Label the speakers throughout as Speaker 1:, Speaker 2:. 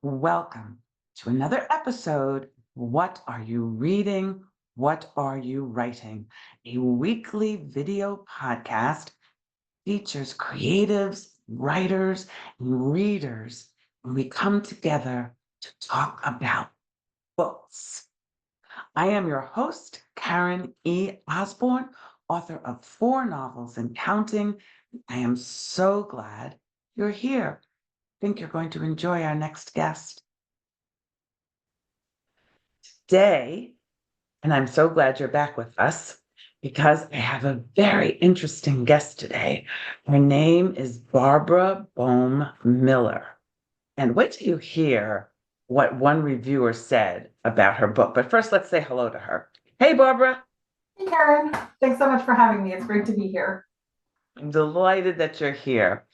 Speaker 1: Welcome to another episode. What are you reading? What are you writing? A weekly video podcast features creatives, writers, and readers, and we come together to talk about books. I am your host, Karen E. Osborne, author of 4 novels and counting. I am so glad you're here. I think you're going to enjoy our next guest. Today, and I'm so glad you're back with us because I have a very interesting guest today. Her name is Barbara Boehm Miller. And wait till you hear what one reviewer said about her book. But first, let's say hello to her. Hey, Barbara.
Speaker 2: Hey Karen, thanks so much for having me. It's great to be here.
Speaker 1: I'm delighted that you're here.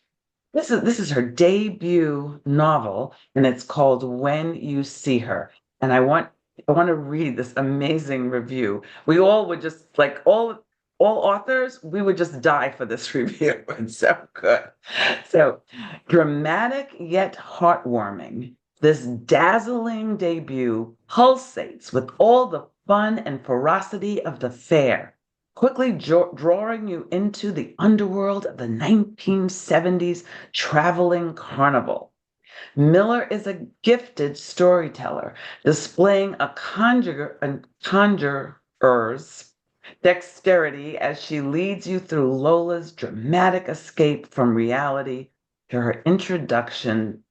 Speaker 1: This is her debut novel, and it's called When You See Her. And I want to read this amazing review. We all would just like all authors, we would just die for this review. It's so good. So dramatic yet heartwarming. This dazzling debut pulsates with all the fun and ferocity of the fair, quickly drawing you into the underworld of the 1970s traveling carnival. Miller is a gifted storyteller, displaying a conjurer's dexterity as she leads you through Lola's dramatic escape from reality to her introduction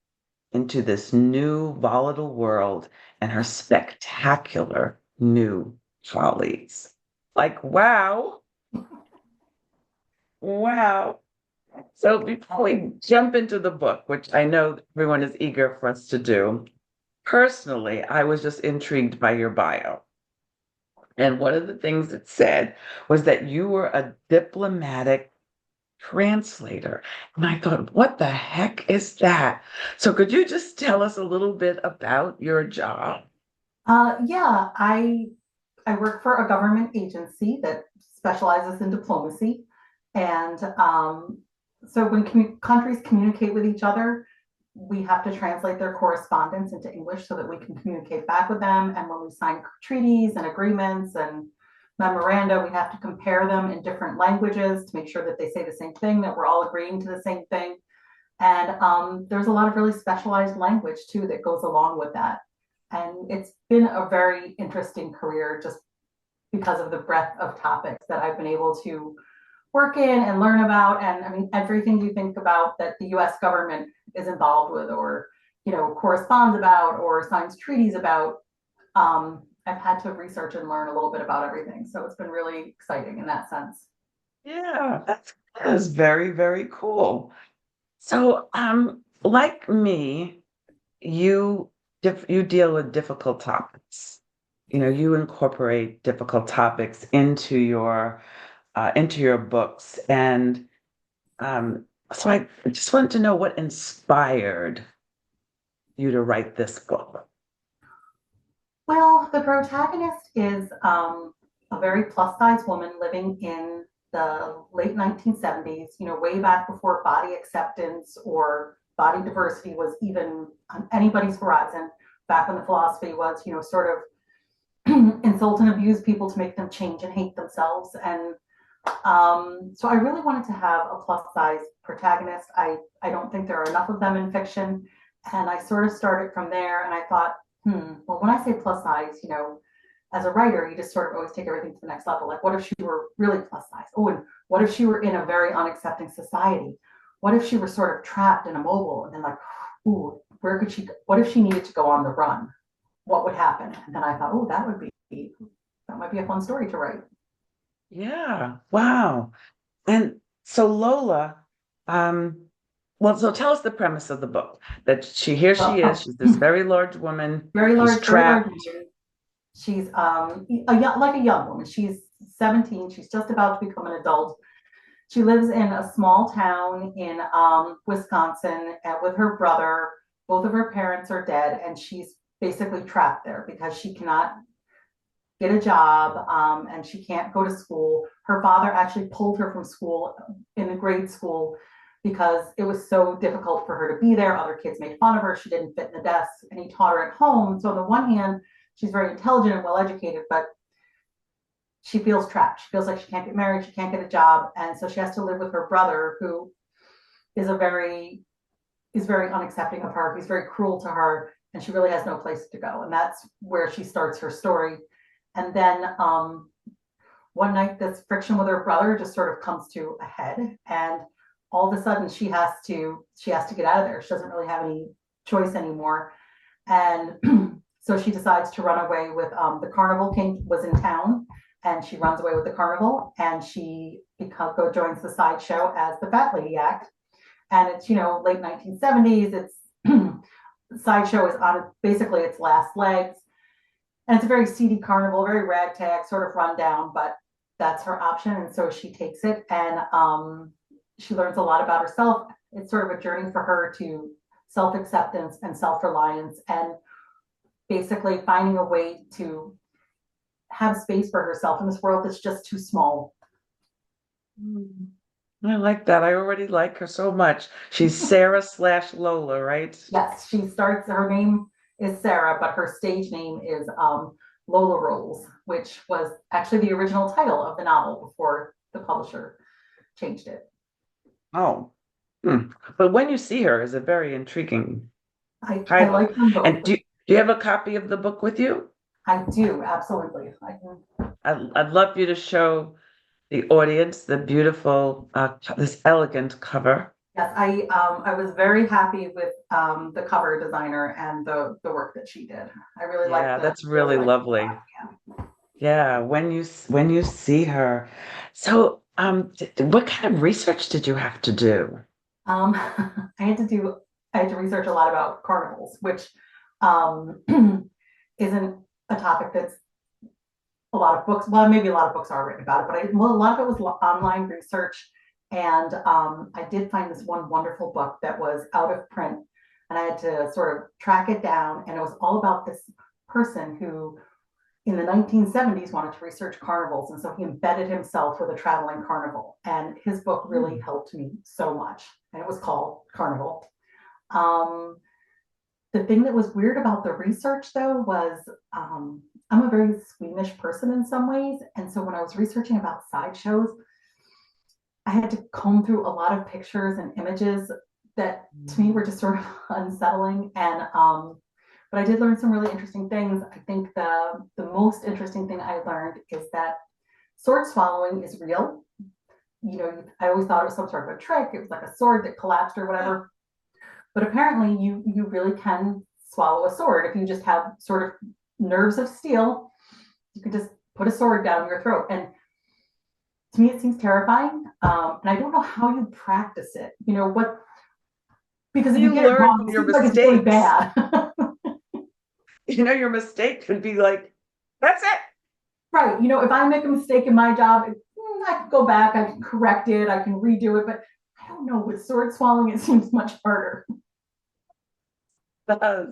Speaker 1: into this new volatile world and her spectacular new colleagues. Like, wow, wow. So before we jump into the book, which I know everyone is eager for us to do, personally, I was just intrigued by your bio. And one of the things it said was that you were a diplomatic translator. And I thought, what the heck is that? So could you just tell us a little bit about your job?
Speaker 2: Yeah, I work for a government agency that specializes in diplomacy, and so when countries communicate with each other, we have to translate their correspondence into English so that we can communicate back with them. And when we sign treaties and agreements and memoranda, we have to compare them in different languages to make sure that they say the same thing, that we're all agreeing to the same thing. And there's a lot of really specialized language too that goes along with that. And it's been a very interesting career just because of the breadth of topics that I've been able to work in and learn about. And I mean, everything you think about that the US government is involved with or, corresponds about or signs treaties about, I've had to research and learn a little bit about everything. So it's been really exciting in that sense.
Speaker 1: Yeah, that is very, very cool. So, like me, you deal with difficult topics. You incorporate difficult topics into your books, and so I just wanted to know what inspired you to write this book.
Speaker 2: Well, the protagonist is a very plus size woman living in the late 1970s, way back before body acceptance or body diversity was even on anybody's horizon, back when the philosophy was, sort of insult and abuse people to make them change and hate themselves. And so I really wanted to have a plus size protagonist. I don't think there are enough of them in fiction. And I sort of started from there and I thought, well, when I say plus size, as a writer, you just sort of always take everything to the next level. Like, what if she were really plus size? Oh, and what if she were in a very unaccepting society? What if she were sort of trapped and immobile? And then, like, ooh, where could she go? What if she needed to go on the run? What would happen? And then I thought, oh, that might be a fun story to write.
Speaker 1: Yeah, wow. And so Lola, um, well, so tell us the premise of the book. That here she is,
Speaker 2: Well,
Speaker 1: she's this very large woman, she's
Speaker 2: very large
Speaker 1: trapped.
Speaker 2: woman. She's like a young woman. She's 17. She's just about to become an adult. She lives in a small town in Wisconsin with her brother. Both of her parents are dead, and she's basically trapped there because she cannot get a job and she can't go to school. Her father actually pulled her from school in the grade school because it was so difficult for her to be there. Other kids made fun of her. She didn't fit in the desk, and he taught her at home. So on the one hand, she's very intelligent and well educated, but she feels trapped. She feels like she can't get married, she can't get a job, and so she has to live with her brother, who is a very is very unaccepting of her. He's very cruel to her, and she really has no place to go. And that's where she starts her story. And then one night, this friction with her brother just sort of comes to a head, and all of a sudden, she has to get out of there. She doesn't really have any choice anymore, and so she decides to run away with the carnival king was in town, and she runs away with the carnival, and she joins the sideshow as the Fat Lady Act, and it's late 1970s. It's sideshow is on basically its last legs, and it's a very seedy carnival, very ragtag, sort of rundown, but that's her option, and so she takes it, and she learns a lot about herself. It's sort of a journey for her to self-acceptance and self-reliance, and basically finding a way to have space for herself in this world that's just too small.
Speaker 1: Mm. I like that. I already like her so much. She's Sarah slash Lola, right?
Speaker 2: Yes, her name is Sarah, but her stage name is Lola Rolls, which was actually the original title of the novel before the publisher changed it.
Speaker 1: Oh. Hmm. But when you see her is a very intriguing
Speaker 2: I
Speaker 1: title.
Speaker 2: like them both.
Speaker 1: And do you have a copy of the book with you?
Speaker 2: I do, absolutely. I can,
Speaker 1: I'd love you to show the audience the beautiful, this elegant cover.
Speaker 2: yes, I was very happy with the cover designer and the work that she did. I
Speaker 1: Yeah, that's
Speaker 2: really
Speaker 1: really
Speaker 2: like the
Speaker 1: lovely.
Speaker 2: design.
Speaker 1: Yeah, when you see her. So, what kind of research did you have to do?
Speaker 2: I had to do I had to research a lot about carnivals, which um, isn't a topic that's a lot of books. Well, maybe a lot of books are written about it, but a lot of it was online research. And I did find this one wonderful book that was out of print, and I had to sort of track it down. And it was all about this person who, in the 1970s, wanted to research carnivals, and so he embedded himself with a traveling carnival. And his book really
Speaker 1: Hmm.
Speaker 2: helped me so much. And it was called Carnival. Um, the thing that was weird about the research, though, was I'm a very squeamish person in some ways. And so when I was researching about sideshows, I had to comb through a lot of pictures and images that to me were just sort of unsettling. And but I did learn some really interesting things. I think the most interesting thing I learned is that sword swallowing is real. I always thought it was some sort of a trick. It was like a sword that collapsed or whatever. But apparently, you really can swallow a sword if you just have sort of nerves of steel. You can just put a sword down your throat, and to me, it seems terrifying. And I don't know how you practice it. What because if you
Speaker 1: You
Speaker 2: get it
Speaker 1: learn
Speaker 2: wrong,
Speaker 1: from
Speaker 2: it
Speaker 1: your
Speaker 2: seems like it's really
Speaker 1: mistakes.
Speaker 2: bad.
Speaker 1: Your mistake could be like, that's it.
Speaker 2: Right. If I make a mistake in my job, I can go back, I can correct it, I can redo it. But I don't know. With sword swallowing, it seems much harder.
Speaker 1: Does.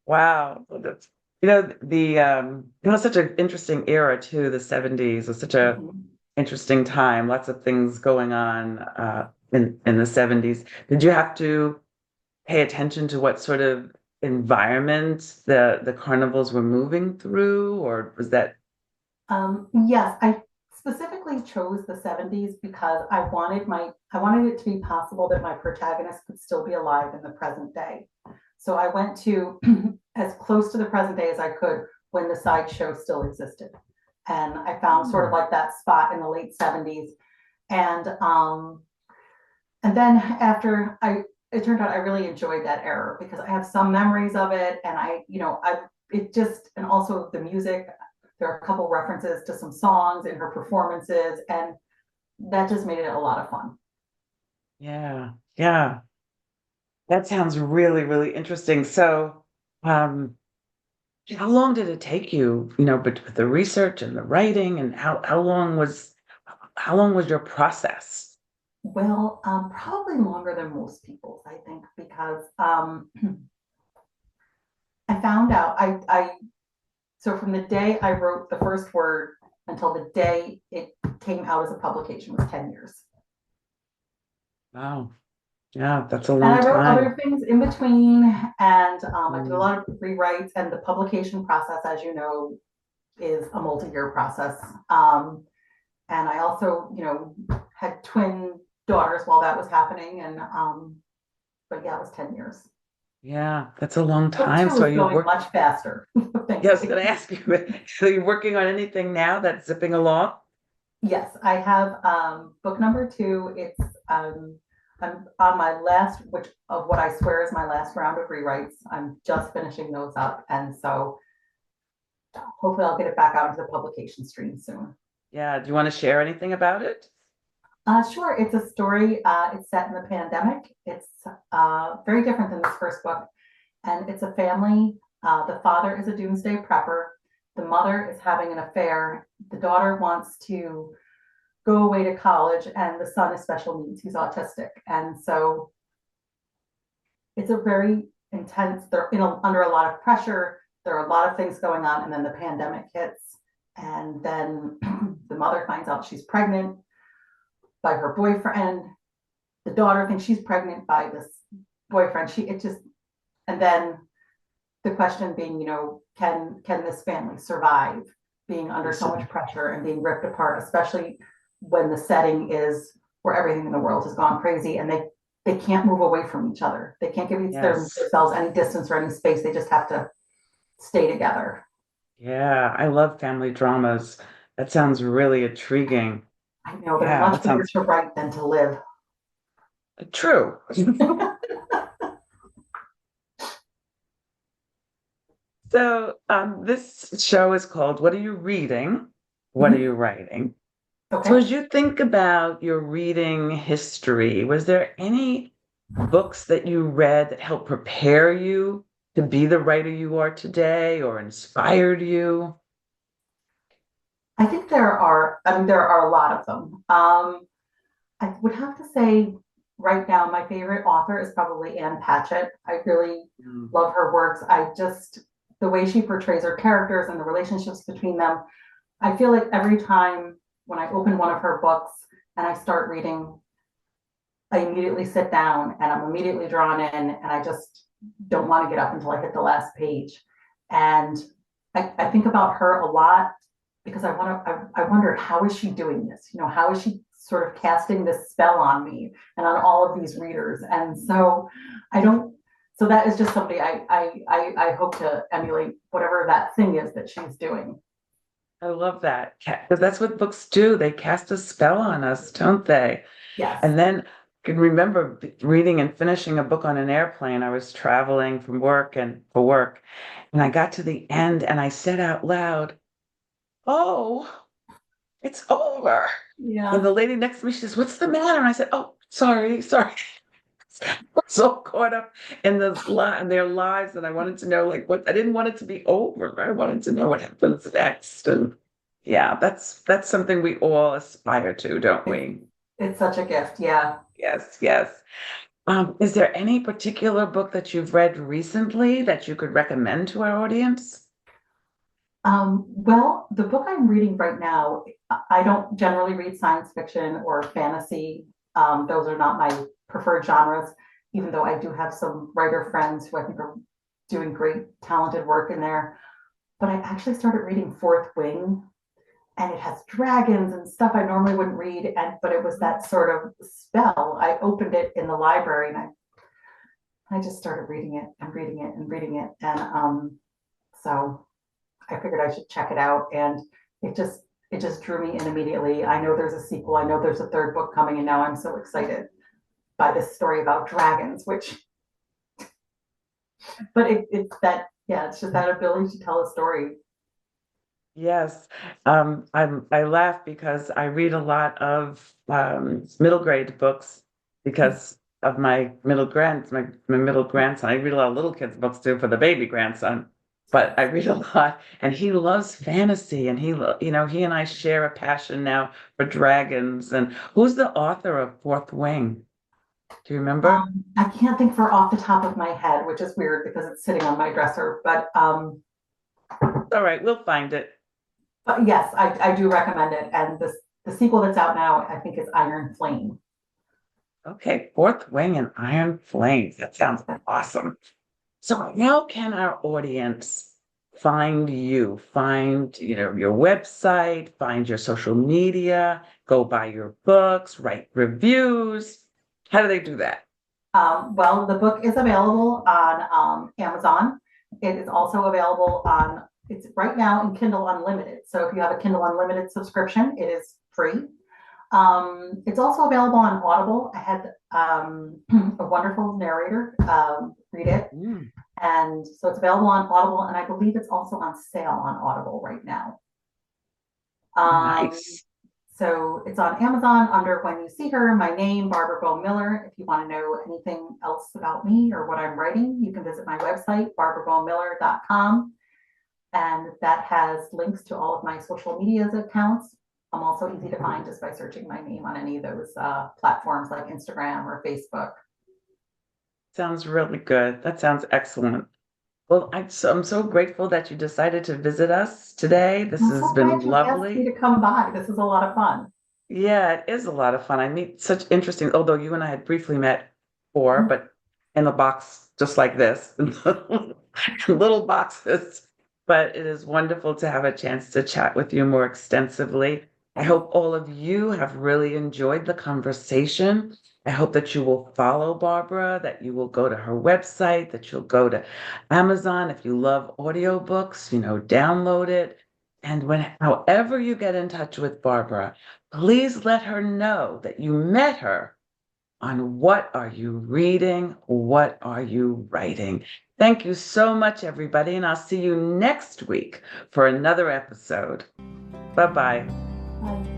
Speaker 1: Wow. Well, that's it was such an interesting era too, the 70s was such a
Speaker 2: Mhm.
Speaker 1: interesting time. Lots of things going on in the 70s. Did you have to pay attention to what sort of environment the carnivals were moving through, or was that
Speaker 2: Yes, I specifically chose the 70s because I wanted it to be possible that my protagonist could still be alive in the present day. So I went to as close to the present day as I could when the sideshow still existed. And I found sort of
Speaker 1: Hmm.
Speaker 2: like that spot in the late 70s. And then after I it turned out I really enjoyed that era because I have some memories of it, and I it just and also the music. There are a couple references to some songs in her performances, and that just made it a lot of fun.
Speaker 1: Yeah, yeah. That sounds really, really interesting. So, um, how long did it take you, but with the research and the writing, and how long was your process?
Speaker 2: Well, probably longer than most people's, I think, because I found out I so from the day I wrote the first word until the day it came out as a publication was 10 years.
Speaker 1: Wow. Yeah, that's a
Speaker 2: And
Speaker 1: long
Speaker 2: I wrote
Speaker 1: time.
Speaker 2: other things in between, and I did a
Speaker 1: Mm.
Speaker 2: lot of rewrites. And the publication process, as you know, is a multi-year process. And I also, had twin daughters while that was happening, and but yeah, it was 10 years.
Speaker 1: Yeah, that's a long
Speaker 2: Book
Speaker 1: time.
Speaker 2: two
Speaker 1: So
Speaker 2: is
Speaker 1: you
Speaker 2: going
Speaker 1: work,
Speaker 2: much faster,
Speaker 1: yeah, I was
Speaker 2: thankfully.
Speaker 1: going to ask you, so you're working on anything now that's zipping along?
Speaker 2: Yes, I have book number two. I'm on my last, which of what I swear is my last round of rewrites. I'm just finishing those up, and so hopefully I'll get it back out into the publication stream soon.
Speaker 1: Yeah. Do you want to share anything about it?
Speaker 2: Sure, it's a story. It's set in the pandemic. It's very different than this first book, and it's a family. The father is a doomsday prepper. The mother is having an affair. The daughter wants to go away to college, and the son is special needs. He's autistic, and so it's a very intense. They're under a lot of pressure. There are a lot of things going on, and then the pandemic hits, and then the mother finds out she's pregnant by her boyfriend. The daughter thinks she's pregnant by this boyfriend. And then the question being, can this family survive being under so much
Speaker 1: Listen.
Speaker 2: pressure and being ripped apart, especially when the setting is where everything in the world has gone crazy and they can't move away from each other. They can't give
Speaker 1: Yes.
Speaker 2: themselves any distance or any space. They just have to stay together.
Speaker 1: Yeah, I love family dramas. That sounds really intriguing.
Speaker 2: I know they're
Speaker 1: Yeah,
Speaker 2: much
Speaker 1: that
Speaker 2: better
Speaker 1: sounds
Speaker 2: to write than to live.
Speaker 1: true. So, this show is called What Are You Reading? What Are
Speaker 2: Mhm.
Speaker 1: You Writing? So,
Speaker 2: Okay.
Speaker 1: as you think about your reading history, was there any books that you read that helped prepare you to be the writer you are today or inspired you?
Speaker 2: I think there are a lot of them. I would have to say right now, my favorite author is probably Anne Patchett. I really
Speaker 1: Mm.
Speaker 2: love her works. The way she portrays her characters and the relationships between them, I feel like every time when I open one of her books and I start reading, I immediately sit down and I'm immediately drawn in and I just don't want to get up until I hit the last page. And I think about her a lot because I wonder how is she doing this? How is she sort of casting this spell on me and on all of these readers? And so I don't so that is just somebody I hope to emulate whatever that thing is that she's doing.
Speaker 1: I love that because that's what books do. They cast a spell on us, don't they?
Speaker 2: Yes.
Speaker 1: And then I can remember reading and finishing a book on an airplane. I was traveling from work and for work, and I got to the end and I said out loud, "Oh, it's over." And
Speaker 2: Yeah.
Speaker 1: the lady next to me, she says, "What's the matter?" And I said, "Oh, sorry, sorry." I'm so caught up in in their lives that I wanted to know like what I didn't want it to be over. I wanted to know what happens next. And yeah, that's something we all aspire to, don't
Speaker 2: It's
Speaker 1: we?
Speaker 2: it's such a gift. Yeah.
Speaker 1: Yes, yes. Is there any particular book that you've read recently that you could recommend to our audience?
Speaker 2: Well, the book I'm reading right now, I don't generally read science fiction or fantasy. Those are not my preferred genres, even though I do have some writer friends who I think are doing great, talented work in there. But I actually started reading Fourth Wing, and it has dragons and stuff I normally wouldn't read. But it was that sort of spell. I opened it in the library, and I just started reading it and reading it and reading it, and so I figured I should check it out, and it just it just drew me in immediately. I know there's a sequel. I know there's a third book coming, and now I'm so excited by this story about dragons. But it's that yeah, it's just that ability to tell a story.
Speaker 1: Yes. I laugh because I read a lot of middle grade books because of my middle grandson. I read a lot of little kids books too for the baby grandson, but I read a lot and he loves fantasy and he and I share a passion now for dragons. And who's the author of Fourth Wing? Do you remember?
Speaker 2: I can't think for off the top of my head, which is weird because it's sitting on my dresser.
Speaker 1: All right, we'll find it.
Speaker 2: But yes, I do recommend it. And the sequel that's out now, I think, is Iron Flame.
Speaker 1: Okay, Fourth Wing and Iron Flames. That sounds awesome. So how can our audience find you? Find, your website, find your social media, go buy your books, write reviews. How do they do that?
Speaker 2: Well, the book is available on Amazon. It is also available on, it's right now in Kindle Unlimited. So if you have a Kindle Unlimited subscription, it is free. It's also available on Audible. I had a wonderful narrator read it.
Speaker 1: Mm,
Speaker 2: And so it's available on Audible, and I believe it's also on sale on Audible right now. Um,
Speaker 1: nice.
Speaker 2: so it's on Amazon under When You See Her, my name, Barbara Boehm Miller. If you want to know anything else about me or what I'm writing, you can visit my website, barbarabowmiller.com. And that has links to all of my social media accounts. I'm also easy to find just by searching my name on any of those platforms like Instagram or Facebook.
Speaker 1: Sounds really good. That sounds excellent. Well, I'm so grateful that you decided to visit us today. This
Speaker 2: I'm
Speaker 1: has
Speaker 2: so
Speaker 1: been
Speaker 2: glad you asked me
Speaker 1: lovely.
Speaker 2: to come by. This is a lot of fun.
Speaker 1: Yeah, it is a lot of fun. I meet such interesting, although you and I had briefly met before, but in a box just like this, little boxes. But it is wonderful to have a chance to chat with you more extensively. I hope all of you have really enjoyed the conversation. I hope that you will follow Barbara, that you will go to her website, that you'll go to Amazon. If you love audiobooks, download it. And however you get in touch with Barbara, please let her know that you met her on What Are You Reading? What Are You Writing? Thank you so much, everybody, and I'll see you next week for another episode. Bye bye.
Speaker 2: Bye.